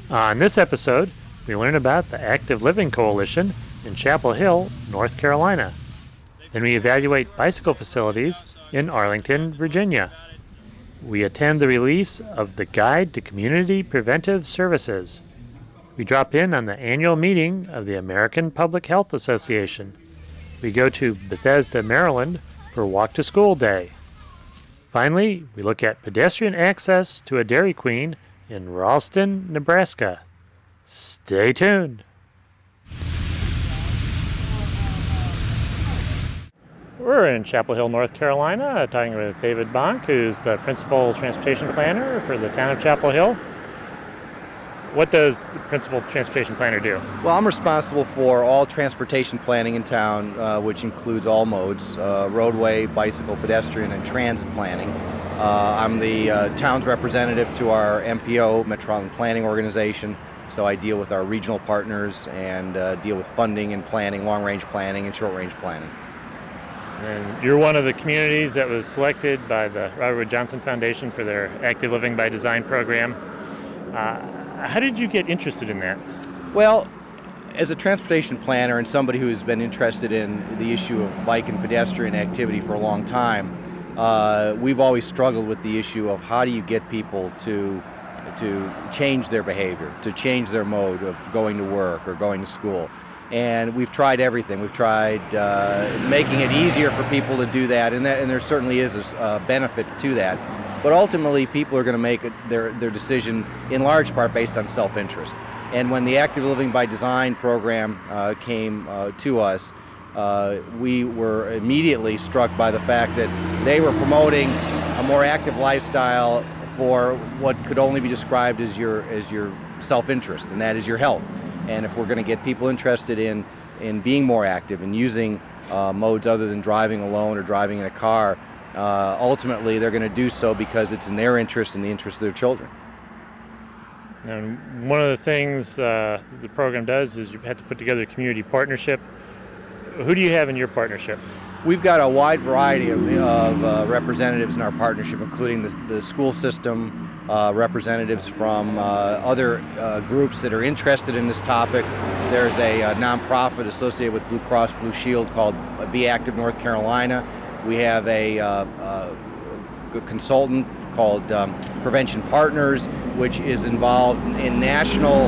On this episode, we learn about the Active Living Coalition in Chapel Hill, North Carolina. Then we evaluate bicycle facilities in Arlington, Virginia. We attend the release of the Guide to Community Preventive Services. We drop in on the annual meeting of the American Public Health Association. We go to Bethesda, Maryland for Walk to School Day. Finally, we look at pedestrian access to a Dairy Queen in Ralston, Nebraska. Stay tuned. We're in Chapel Hill, North Carolina, talking with David Bonk, who's the principal transportation planner for the town of Chapel Hill. What does the principal transportation planner do? Well, I'm responsible for all transportation planning in town, which includes all modes, roadway, bicycle, pedestrian, and transit planning. I'm the town's representative to our MPO, Metropolitan Planning Organization, so I deal with our regional partners and deal with funding and planning, long-range planning and short-range planning. And you're one of the communities that was selected by the Robert Wood Johnson Foundation for their Active Living by Design program. How did you get interested in that? Well, as a transportation planner and somebody who has been interested in the issue of bike and pedestrian activity for a long time, we've always struggled with the issue of how do you get people to change their behavior, to change their mode of going to work or going to school. And we've tried everything. We've tried making it easier for people to do that, and there certainly is a benefit to that. But ultimately, people are going to make their decision in large part based on self-interest. And when the Active Living by Design program came to us, we were immediately struck by the fact that they were promoting a more active lifestyle for what could only be described as your self-interest, and that is your health. And if we're going to get people interested in being more active and using modes other than driving alone or driving in a car, ultimately they're going to do so because it's in their interest and the interest of their children. And one of the things the program does is you have to put together a community partnership. Who do you have in your partnership? We've got a wide variety of representatives in our partnership, including the school system, representatives from other groups that are interested in this topic. There's a nonprofit associated with Blue Cross Blue Shield called Be Active North Carolina. We have a consultant called Prevention Partners, which is involved in national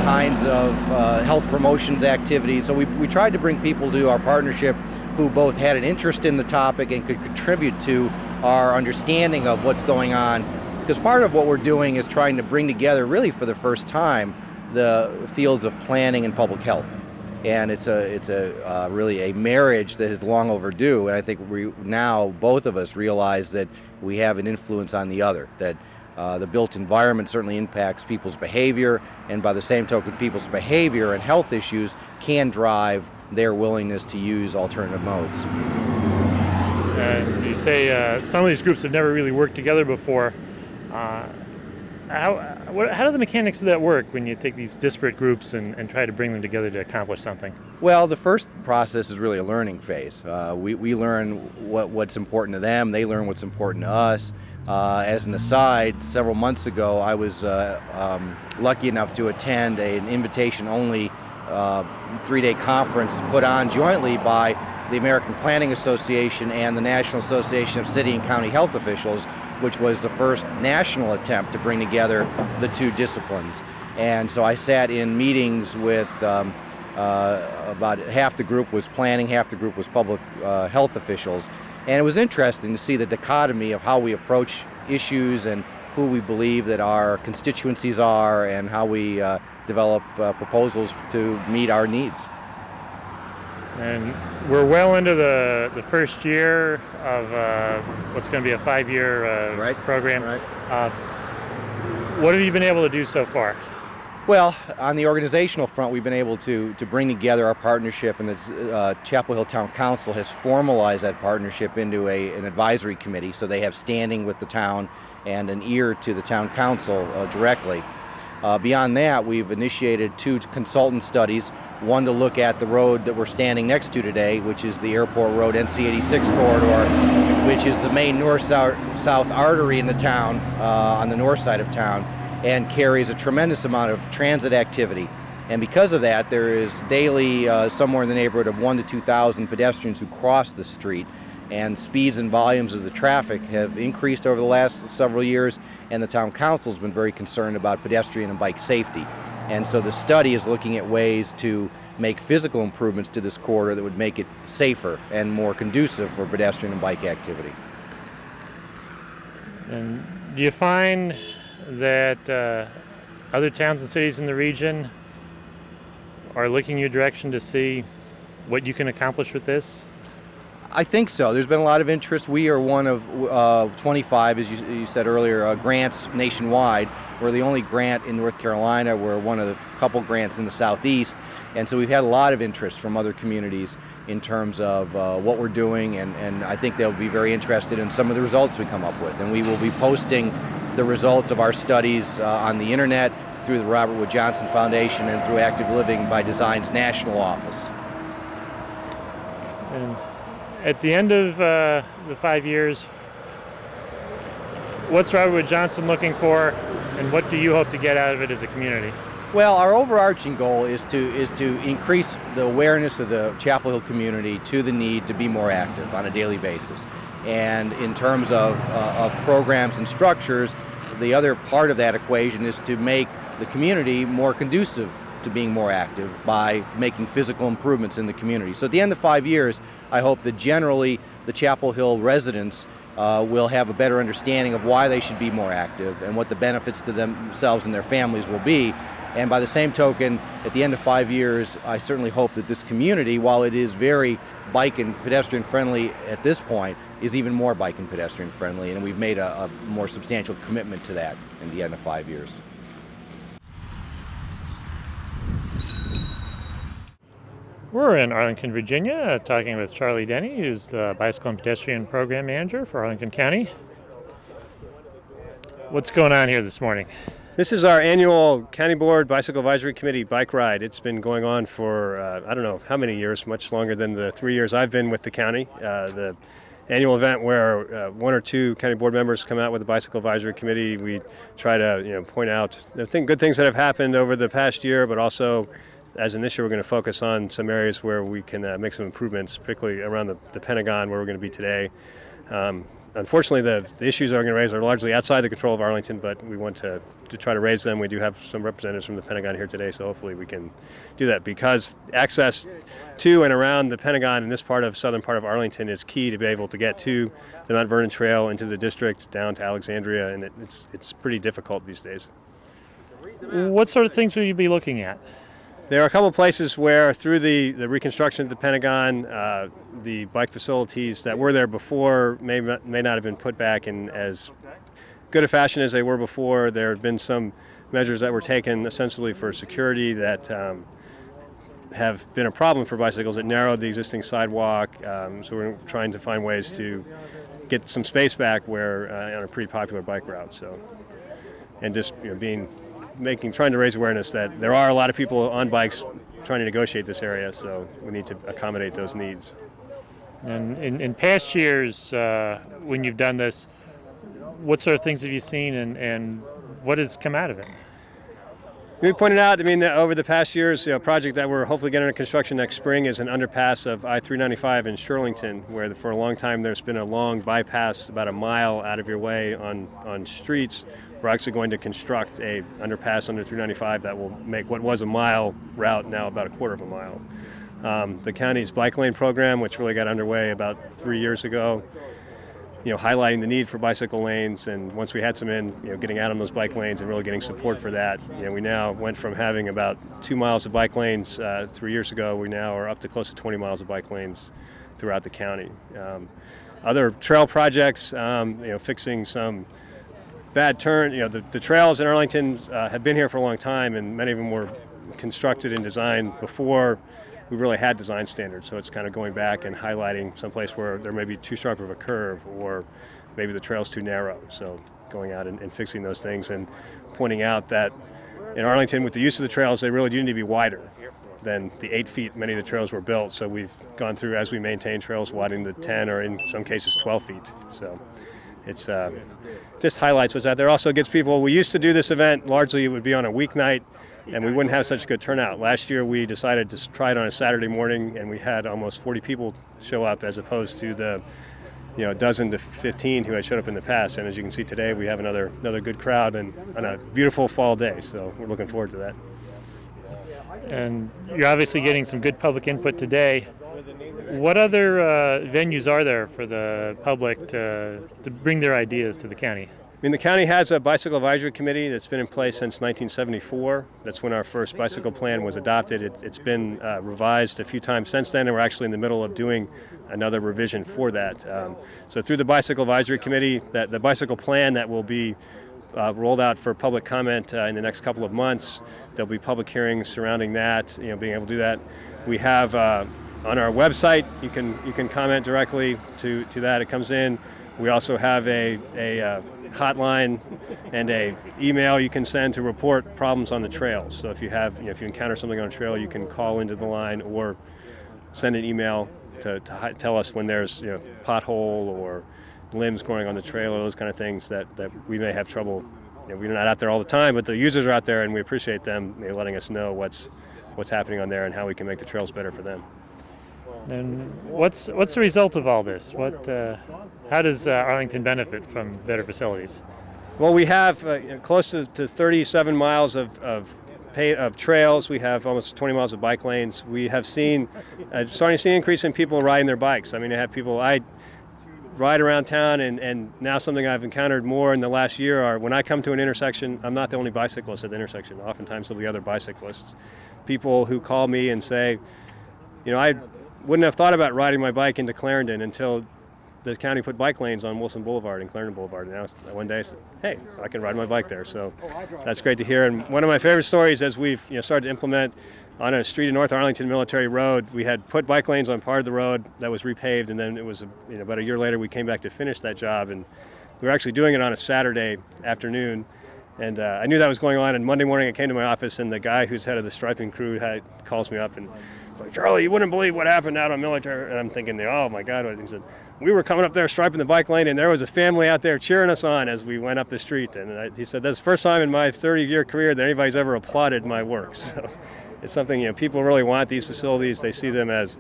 kinds of health promotions activities. So we tried to bring people to our partnership who both had an interest in the topic and could contribute to our understanding of what's going on. Because part of what we're doing is trying to bring together, really for the first time, the fields of planning and public health. And it's really a marriage that is long overdue. And I think we now, both of us, realize that we have an influence on the other, that the built environment certainly impacts people's behavior, and by the same token, people's behavior and health issues can drive their willingness to use alternative modes. And you say some of these groups have never really worked together before. How do the mechanics of that work when you take these disparate groups and try to bring them together to accomplish something? Well, the first process is really a learning phase. We learn what's important to them, they learn what's important to us. As an aside, several months ago I was lucky enough to attend an invitation-only 3-day conference put on jointly by the American Planning Association and the National Association of City and County Health Officials, which was the first national attempt to bring together the two disciplines. And so I sat in meetings with about half the group was planning, half the group was public health officials. And it was interesting to see the dichotomy of how we approach issues and who we believe that our constituencies are and how we develop proposals to meet our needs. And we're well into the first year of what's going to be a 5-year program. Right. What have you been able to do so far? Well, on the organizational front, we've been able to bring together our partnership, and the Chapel Hill Town Council has formalized that partnership into an advisory committee, so they have standing with the town and an ear to the town council directly. Beyond that, we've initiated 2 consultant studies, one to look at the road that we're standing next to today, which is the Airport Road NC-86 corridor, which is the main north-south artery in the town, on the north side of town. and carries a tremendous amount of transit activity. And because of that, there is daily somewhere in the neighborhood of 1,000 to 2,000 pedestrians who cross the street. And speeds and volumes of the traffic have increased over the last several years, and the town council has been very concerned about pedestrian and bike safety. And so the study is looking at ways to make physical improvements to this corridor that would make it safer and more conducive for pedestrian and bike activity. And do you find that other towns and cities in the region are looking your direction to see what you can accomplish with this? I think so. There's been a lot of interest. We are one of 25, as you said earlier, grants nationwide. We're the only grant in North Carolina. We're one of the couple grants in the Southeast. And so we've had a lot of interest from other communities in terms of what we're doing, and I think they'll be very interested in some of the results we come up with. And we will be posting the results of our studies on the internet, through the Robert Wood Johnson Foundation, and through Active Living by Design's national office. And at the end of the 5 years, what's Robert Wood Johnson looking for, and what do you hope to get out of it as a community? Well, our overarching goal is to increase the awareness of the Chapel Hill community to the need to be more active on a daily basis. And in terms of programs and structures, the other part of that equation is to make the community more conducive to being more active by making physical improvements in the community. So at the end of 5 years, I hope that generally the Chapel Hill residents will have a better understanding of why they should be more active and what the benefits to themselves and their families will be. And by the same token, at the end of 5 years, I certainly hope that this community, while it is very bike and pedestrian friendly at this point, is even more bike and pedestrian friendly, and we've made a more substantial commitment to that in the end of 5 years. We're in Arlington, Virginia, talking with Charlie Denny, who's the Bicycle and Pedestrian Program Manager for Arlington County. What's going on here this morning? This is our annual County Board Bicycle Advisory Committee bike ride. It's been going on for, I don't know how many years, much longer than the 3 years I've been with the county. The annual event where one or two county board members come out with the Bicycle Advisory Committee. We try to point out the good things that have happened over the past year, but also as in this year we're going to focus on some areas where we can make some improvements, particularly around the Pentagon where we're going to be today. Unfortunately, the issues that we're going to raise are largely outside the control of Arlington, but we want to try to raise them. We do have some representatives from the Pentagon here today, so hopefully we can do that, because access to and around the Pentagon in this southern part of Arlington is key to be able to get to the Mount Vernon Trail, into the district, down to Alexandria, and it's pretty difficult these days. What sort of things will you be looking at? There are a couple of places where, through the reconstruction of the Pentagon, the bike facilities that were there before may not have been put back in as good a fashion as they were before. There have been some measures that were taken essentially for security that have been a problem for bicycles. It narrowed the existing sidewalk, so we're trying to find ways to get some space back where on a pretty popular bike route. So, and just trying to raise awareness that there are a lot of people on bikes trying to negotiate this area, so we need to accommodate those needs. And in past years, when you've done this, what sort of things have you seen, and what has come out of it? We pointed out, over the past years, a project that we're hopefully getting into construction next spring is an underpass of I-395 in Shirlington, where for a long time there's been a long bypass about a mile out of your way on streets. We're actually going to construct a underpass under 395 that will make what was a mile route now about a quarter of a mile. The county's bike lane program, which really got underway about 3 years ago, highlighting the need for bicycle lanes, and once we had some getting out on those bike lanes and really getting support for that, we now went from having about 2 miles of bike lanes 3 years ago. We now are up to close to 20 miles of bike lanes throughout the county. Other trail projects, fixing some bad turn. The trails in Arlington have been here for a long time, and many of them were constructed and designed before we really had design standards. So it's kind of going back and highlighting some place where there may be too sharp of a curve, or maybe the trail's too narrow. So going out and fixing those things, and pointing out that in Arlington, with the use of the trails, they really do need to be wider than the 8 feet many of the trails were built. So we've gone through, as we maintain trails, widening the 10 or in some cases 12 feet. So it's just highlights what's out there. Also gets people, we used to do this event, largely it would be on a weeknight, and we wouldn't have such a good turnout. Last year we decided to try it on a Saturday morning, and we had almost 40 people show up as opposed to the dozen to 15 who had showed up in the past. And as you can see today, we have another good crowd and on a beautiful fall day, so we're looking forward to that. And you're obviously getting some good public input today. What other venues are there for the public to bring their ideas to the county? I mean, the county has a bicycle advisory committee that's been in place since 1974. That's when our first bicycle plan was adopted. It's been revised a few times since then, and we're actually in the middle of doing another revision for that. So through the bicycle advisory committee, the bicycle plan that will be rolled out for public comment in the next couple of months. There'll be public hearings surrounding that, being able to do that. We have on our website, you can comment directly to that. It comes in. We also have a hotline and a email you can send to report problems on the trails. So if you have, if you encounter something on a trail, you can call into the line or send an email to tell us when there's pothole or limbs growing on the trail or those kind of things that we may have trouble. We're not out there all the time, but the users are out there, and we appreciate them letting us know what's happening on there and how we can make the trails better for them. And what's the result of all this? How does Arlington benefit from better facilities? Well, we have close to 37 miles of trails. We have almost 20 miles of bike lanes. We have starting to see an increase in people riding their bikes. I mean, I ride around town, and now something I've encountered more in the last year are when I come to an intersection, I'm not the only bicyclist at the intersection. Oftentimes there'll be other bicyclists. People who call me and say, I wouldn't have thought about riding my bike into Clarendon until the county put bike lanes on Wilson Boulevard and Clarendon Boulevard. And now one day I said, hey, I can ride my bike there. So that's great to hear. And one of my favorite stories as we've started to implement on a street in North Arlington, Military Road, we had put bike lanes on part of the road that was repaved, and then it was about a year later we came back to finish that job, and we were actually doing it on a Saturday afternoon, and I knew that was going on. And Monday morning I came to my office, and the guy who's head of the striping crew calls me up and he's like, Charlie, you wouldn't believe what happened out on Military. And I'm thinking, oh my God. He said, we were coming up there striping the bike lane, and there was a family out there cheering us on as we went up the street. And he said, that's the first time in my 30-year career that anybody's ever applauded my work. So it's something, people really want these facilities. They see them as,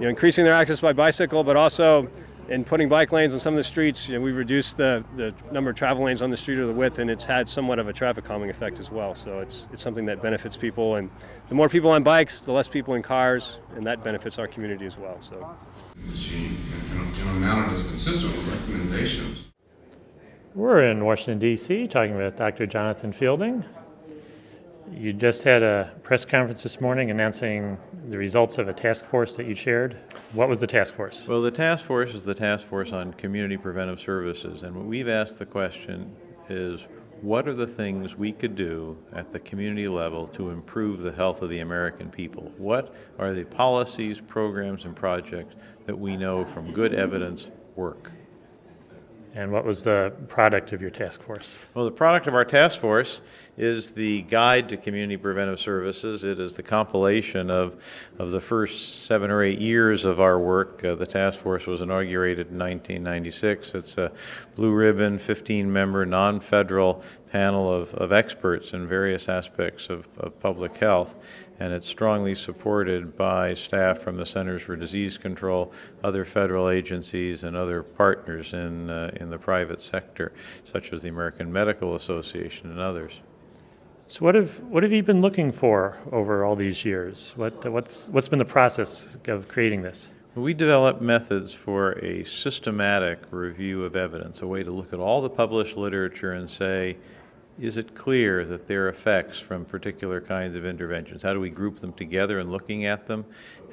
increasing their access by bicycle, but also in putting bike lanes on some of the streets, we've reduced the number of travel lanes on the street or the width, and it's had somewhat of a traffic calming effect as well. So it's something that benefits people, and the more people on bikes, the less people in cars, and that benefits our community as well. So, machine in a manner that's consistent with recommendations. We're in Washington, D.C., talking with Dr. Jonathan Fielding. You just had a press conference this morning announcing the results of a task force that you chaired. What was the task force? Well, the task force is the task force on Community Preventive Services, and what we've asked the question is, what are the things we could do at the community level to improve the health of the American people? What are the policies, programs, and projects that we know from good evidence work? And what was the product of your task force? Well, the product of our task force is the Guide to Community Preventive Services. It is the compilation of the first 7 or 8 years of our work. The task force was inaugurated in 1996. It's a blue ribbon, 15-member, non-federal panel of experts in various aspects of public health, and it's strongly supported by staff from the Centers for Disease Control, other federal agencies, and other partners in the private sector, such as the American Medical Association and others. So what have you been looking for over all these years? What's been the process of creating this? We developed methods for a systematic review of evidence, a way to look at all the published literature and say, is it clear that there are effects from particular kinds of interventions? How do we group them together and looking at them?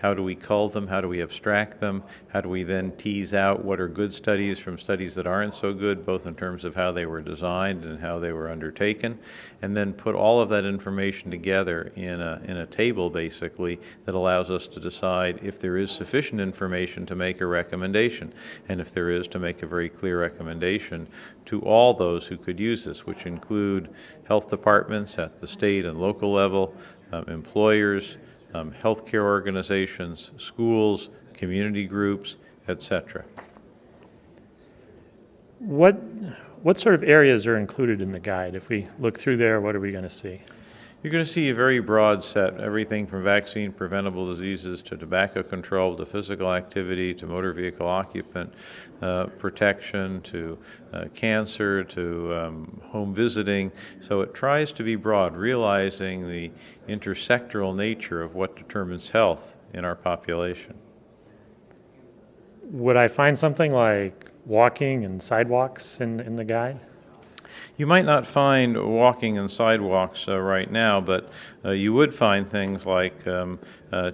How do we cull them? How do we abstract them? How do we then tease out what are good studies from studies that aren't so good, both in terms of how they were designed and how they were undertaken? And then put all of that information together in a table, basically, that allows us to decide if there is sufficient information to make a recommendation. And if there is, to make a very clear recommendation to all those who could use this, which include health departments at the state and local level, employers, healthcare organizations, schools, community groups, etc. What what sort of areas are included in the guide? If we look through there, what are we going to see? You're going to see a very broad set, everything from vaccine preventable diseases to tobacco control to physical activity to motor vehicle occupant protection to cancer to home visiting. So it tries to be broad, realizing the intersectoral nature of what determines health in our population. Would I find something like walking and sidewalks in the guide? You might not find walking and sidewalks right now, but you would find things like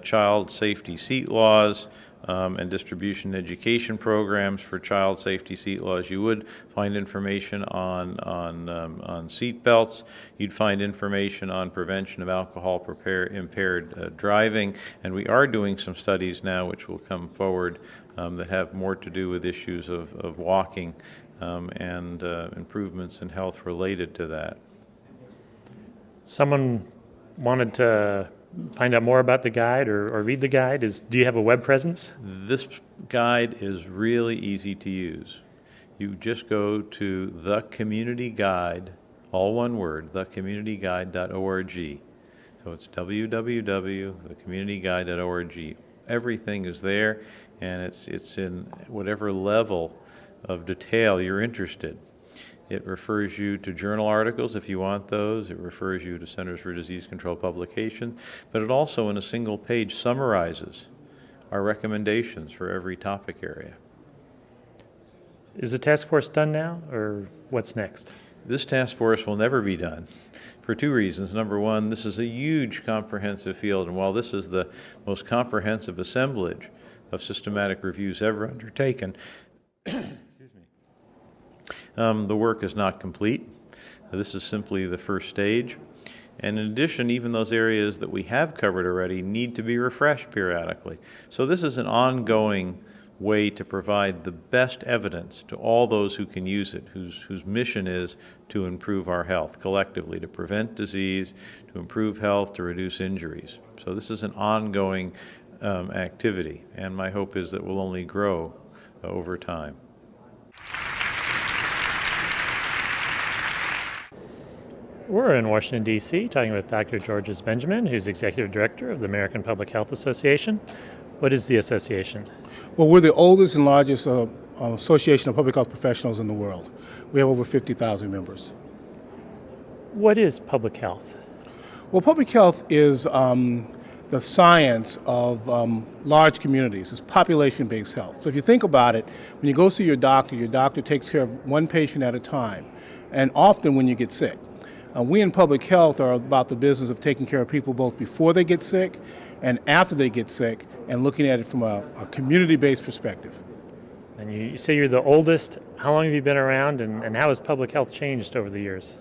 child safety seat laws and distribution education programs for child safety seat laws. You would find information on seat belts. You'd find information on prevention of alcohol impaired driving, and we are doing some studies now which will come forward that have more to do with issues of walking and improvements in health related to that. Someone wanted to find out more about the guide or read the guide. Do you have a web presence? This guide is really easy to use. You just go to the Community Guide, all one word, thecommunityguide.org. So it's www.thecommunityguide.org. Everything is there, and it's in whatever level of detail you're interested. It refers you to journal articles if you want those. It refers you to Centers for Disease Control publications, but it also in a single page summarizes our recommendations for every topic area. Is the task force done now, or what's next? This task force will never be done for two reasons. Number one, this is a huge comprehensive field, and while this is the most comprehensive assemblage of systematic reviews ever undertaken, the work is not complete. This is simply the first stage. And in addition, even those areas that we have covered already need to be refreshed periodically. So this is an ongoing way to provide the best evidence to all those who can use it, whose mission is to improve our health collectively, to prevent disease, to improve health, to reduce injuries. So this is an ongoing activity, and my hope is that we'll only grow over time. We're in Washington, D.C., talking with Dr. Georges Benjamin, who's Executive Director of the American Public Health Association. What is the association? Well, we're the oldest and largest association of public health professionals in the world. We have over 50,000 members. What is public health? Well, public health is the science of large communities. It's population-based health. So if you think about it, when you go see your doctor takes care of one patient at a time, and often when you get sick. We in public health are about the business of taking care of people both before they get sick and after they get sick, and looking at it from a community-based perspective. And you say you're the oldest. How long have you been around, and how has public health changed over the years?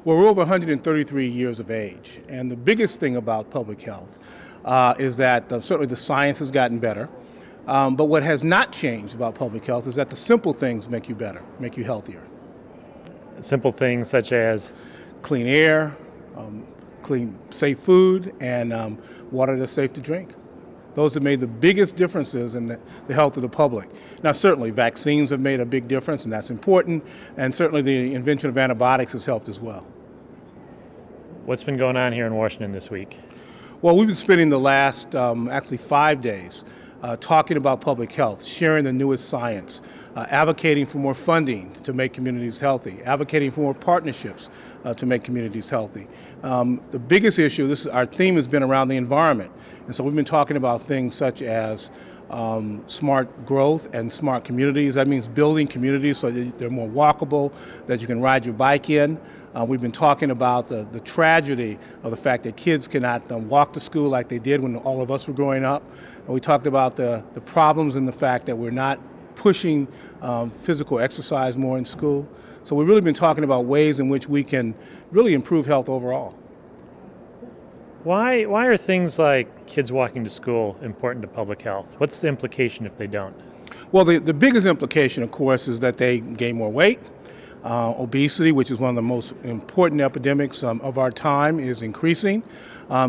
Well, we're over 133 years of age, and the biggest thing about public health is that certainly the science has gotten better, but what has not changed about public health is that the simple things make you better, make you healthier. Simple things such as? Clean air, clean, safe food, and water that's safe to drink. Those have made the biggest differences in the health of the public. Now, certainly vaccines have made a big difference, and that's important, and certainly the invention of antibiotics has helped as well. What's been going on here in Washington this week? Well, we've been spending the last actually 5 days talking about public health, sharing the newest science, advocating for more funding to make communities healthy, advocating for more partnerships to make communities healthy. The biggest issue, our theme has been around the environment, and so we've been talking about things such as smart growth and smart communities. That means building communities so that they're more walkable, that you can ride your bike in. We've been talking about the tragedy of the fact that kids cannot walk to school like they did when all of us were growing up. And we talked about the problems and the fact that we're not pushing physical exercise more in school. So we've really been talking about ways in which we can really improve health overall. Why are things like kids walking to school important to public health? What's the implication if they don't? Well, the biggest implication, of course, is that they gain more weight. Obesity, which is one of the most important epidemics of our time, is increasing.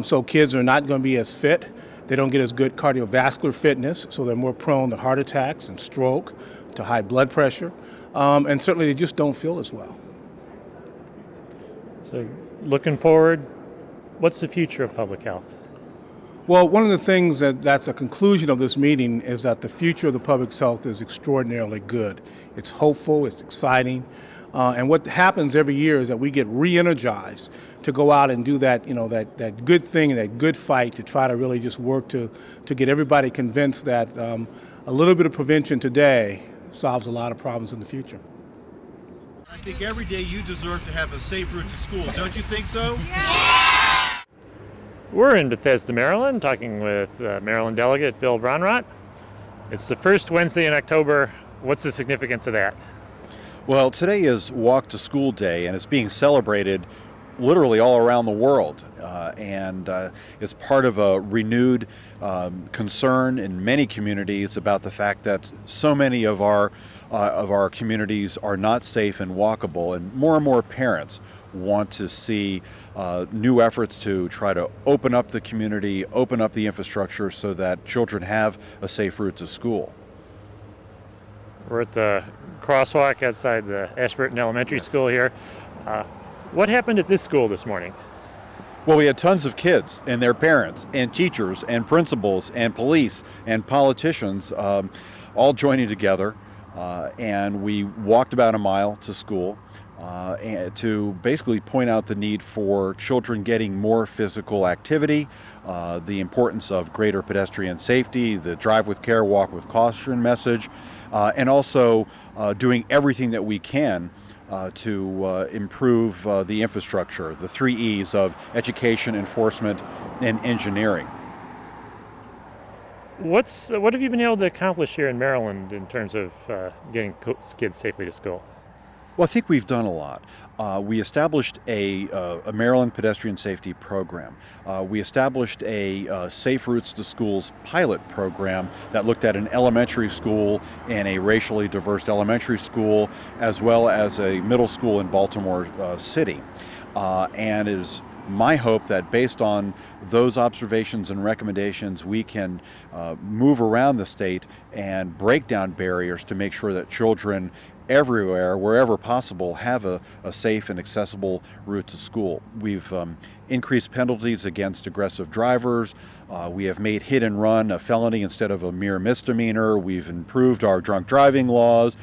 So kids are not going to be as fit. They don't get as good cardiovascular fitness, so they're more prone to heart attacks and stroke, to high blood pressure. and certainly they just don't feel as well. So looking forward, what's the future of public health? Well, one of the things that's a conclusion of this meeting is that the future of the public health is extraordinarily good. It's hopeful, it's exciting, and what happens every year is that we get re-energized to go out and do that, that good thing and that good fight to try to really just work to get everybody convinced that a little bit of prevention today solves a lot of problems in the future. I think every day you deserve to have a safe route to school. Don't you think so? We're in Bethesda, Maryland, talking with Maryland delegate Bill Bronrott. It's the first Wednesday in October. What's the significance of that? Well, today is Walk to School Day, and it's being celebrated literally all around the world. And it's part of a renewed concern in many communities about the fact that so many of our communities are not safe and walkable, and more parents want to see new efforts to try to open up the community, open up the infrastructure so that children have a safe route to school. We're at the crosswalk outside the Ashburton Elementary School here. What happened at this school this morning? Well, we had tons of kids and their parents and teachers and principals and police and politicians all joining together, and we walked about a mile to school and to basically point out the need for children getting more physical activity, the importance of greater pedestrian safety, the drive with care, walk with caution message, and also doing everything that we can to improve the infrastructure, the 3 E's of education, enforcement, and engineering. What have you been able to accomplish here in Maryland in terms of getting kids safely to school? Well, I think we've done a lot. We established a Maryland pedestrian safety program. We established a Safe Routes to Schools pilot program that looked at an elementary school and a racially diverse elementary school, as well as a middle school in Baltimore City. And is my hope that based on those observations and recommendations, we can move around the state and break down barriers to make sure that children everywhere, wherever possible, have a safe and accessible route to school. We've increased penalties against aggressive drivers. We have made hit and run a felony instead of a mere misdemeanor. We've improved our drunk driving laws.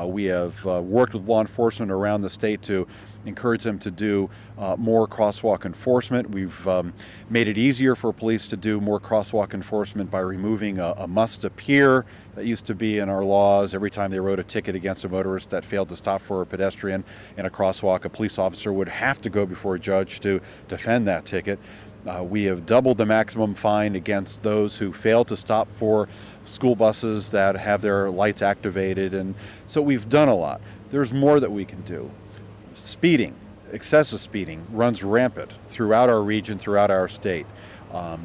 We have worked with law enforcement around the state to encourage them to do more crosswalk enforcement. We've made it easier for police to do more crosswalk enforcement by removing a must appear that used to be in our laws. Every time they wrote a ticket against a motorist that failed to stop for a pedestrian in a crosswalk, a police officer would have to go before a judge to defend that ticket. We have doubled the maximum fine against those who fail to stop for school buses that have their lights activated, and so we've done a lot. There's more that we can do. Speeding, excessive speeding, runs rampant throughout our region, throughout our state.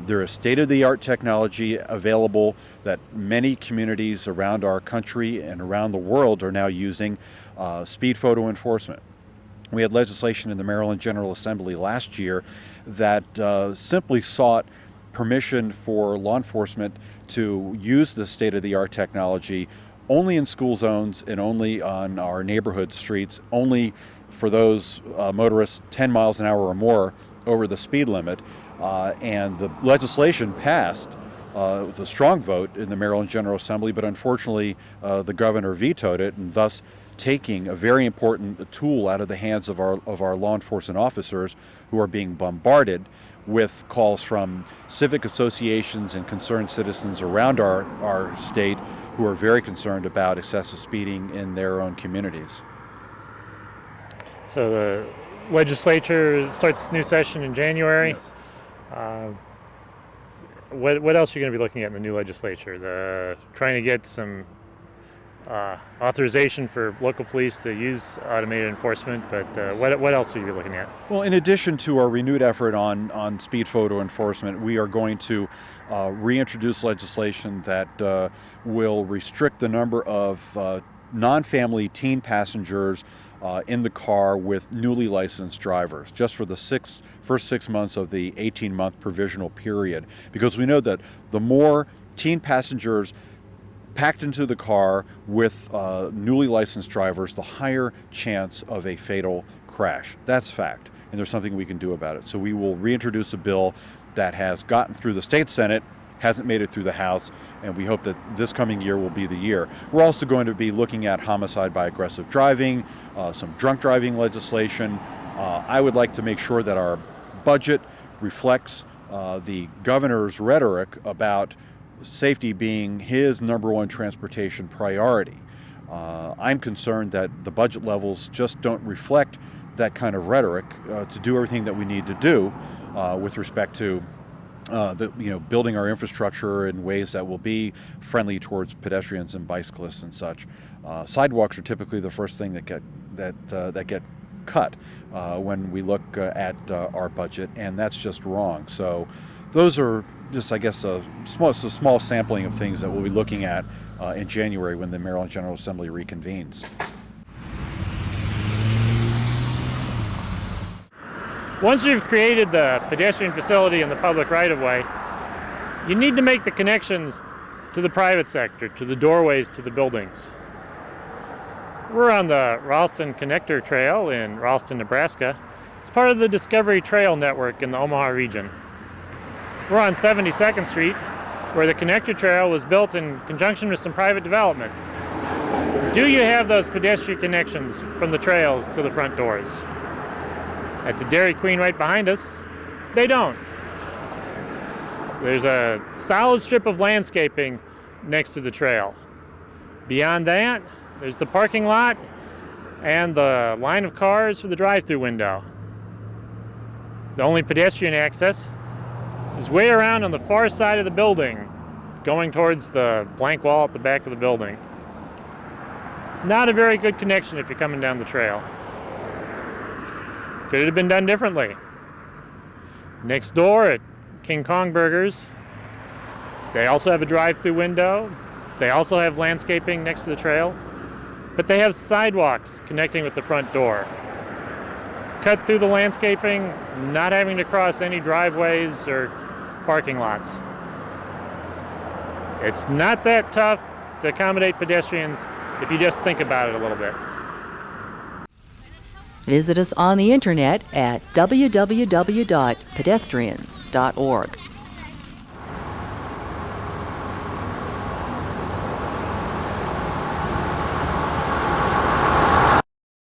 There is state-of-the-art technology available that many communities around our country and around the world are now using, speed photo enforcement. We had legislation in the Maryland General Assembly last year that simply sought permission for law enforcement to use this state-of-the-art technology only in school zones and only on our neighborhood streets, only for those motorists 10 miles an hour or more over the speed limit. And the legislation passed with a strong vote in the Maryland General Assembly, but unfortunately the governor vetoed it, and thus taking a very important tool out of the hands of our law enforcement officers, who are being bombarded with calls from civic associations and concerned citizens around our state who are very concerned about excessive speeding in their own communities. So the legislature starts new session in January. Yes. What else are you going to be looking at in the new legislature? Trying to get some authorization for local police to use automated enforcement, but what else are you looking at? Well, in addition to our renewed effort on speed photo enforcement, we are going to reintroduce legislation that will restrict the number of non-family teen passengers in the car with newly licensed drivers, just for the first 6 months of the 18-month provisional period, because we know that the more teen passengers packed into the car with newly licensed drivers, the higher chance of a fatal crash. That's fact, and there's something we can do about it. So we will reintroduce a bill that has gotten through the state Senate, hasn't made it through the House, and we hope that this coming year will be the year. We're also going to be looking at homicide by aggressive driving, some drunk driving legislation. I would like to make sure that our budget reflects the governor's rhetoric about safety being his number one transportation priority. I'm concerned that the budget levels just don't reflect that kind of rhetoric to do everything that we need to do with respect to building our infrastructure in ways that will be friendly towards pedestrians and bicyclists and such. Sidewalks are typically the first thing that get cut when we look at our budget, and that's just wrong. So those are just, I guess, a small sampling of things that we'll be looking at in January when the Maryland General Assembly reconvenes. Once you've created the pedestrian facility in the public right-of-way, you need to make the connections to the private sector, to the doorways to the buildings. We're on the Ralston Connector Trail in Ralston, Nebraska. It's part of the Discovery Trail network in the Omaha region. We're on 72nd Street, where the Connector Trail was built in conjunction with some private development. Do you have those pedestrian connections from the trails to the front doors? At the Dairy Queen right behind us, they don't. There's a solid strip of landscaping next to the trail. Beyond that, there's the parking lot and the line of cars for the drive-through window. The only pedestrian access is way around on the far side of the building, going towards the blank wall at the back of the building. Not a very good connection if you're coming down the trail. Could it have been done differently? Next door at King Kong Burgers, they also have a drive-through window. They also have landscaping next to the trail, but they have sidewalks connecting with the front door. Cut through the landscaping, not having to cross any driveways or parking lots. It's not that tough to accommodate pedestrians if you just think about it a little bit. Visit us on the internet at www.pedestrians.org.